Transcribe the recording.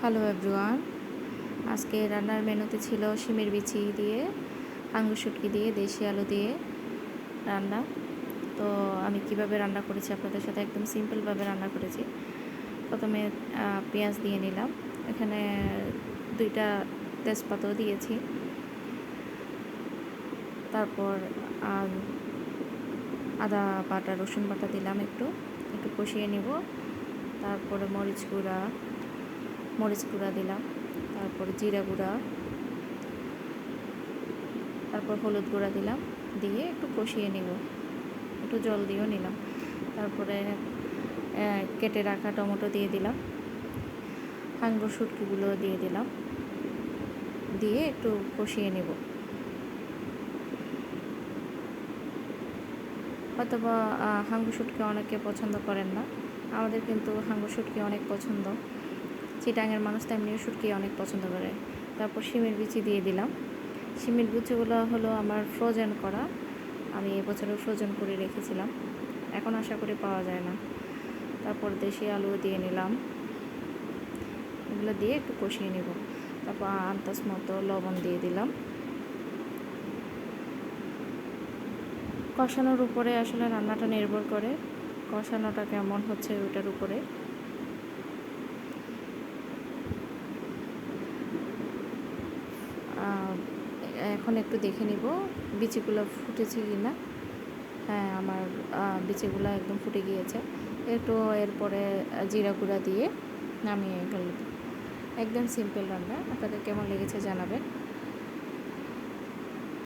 Hello everyone, আজকে রান্নার মেনুতে ছিল শিমের বিচি দিয়ে, আঙ্গুর শুটকি দিয়ে, দেশি আলু দিয়ে রান্না। তো আমি কিভাবে রান্না করেছি আপনাদের সাথে একদম সিম্পলভাবে রান্না করেছি। প্রথমে পেঁয়াজ দিয়ে নিলাম, এখানে 2টা তেজপাতাও দিয়েছি। তারপর আদা বাটা, রসুন বাটা দিলাম, একটু কষিয়ে নিব। তারপরে মরিচ গুঁড়া দিলাম, তারপর জিরা গুঁড়া, তারপর হলুদ গুঁড়া দিলাম, দিয়ে একটু কষিয়ে নিব, একটু জল দিয়েও নিলাম। তারপরে কেটে রাখা টমেটো দিয়ে দিলাম, আঙ্গুর শুটকিগুলো দিয়ে দিলাম, দিয়ে একটু কষিয়ে নেব। অথবা হাঙ্গর শুটকি অনেকে পছন্দ করেন না, আমাদের কিন্তু হাঙ্গর শুটকি অনেক পছন্দ। চিটাঙের মানুষ তো এমনিও শুটকি অনেক পছন্দ করে। তারপর শিমের বিচি দিয়ে দিলাম। শিমের বিচিগুলো হলো আমার ফ্রোজেন করা, আমি এবছরও ফ্রোজেন করে রেখেছিলাম, এখন আশা করি পাওয়া যায় না। তারপর দেশি আলু দিয়ে নিলাম, এগুলো দিয়ে একটু কষিয়ে নেব। তারপর আন্দাজ মতো লবণ দিয়ে দিলাম। কষানোর উপরে আসলে রান্নাটা নির্ভর করে, কষানোটা কেমন হচ্ছে ওটার উপরে। এখন একটু দেখে নিব বিচিগুলো ফুটেছে কি না। হ্যাঁ, আমার বিচিগুলো একদম ফুটে গিয়েছে। এরপরে জিরা গুঁড়া দিয়ে নামিয়ে ফেলব। একদম সিম্পল রান্না, আপনাদের কেমন লেগেছে জানাবেন।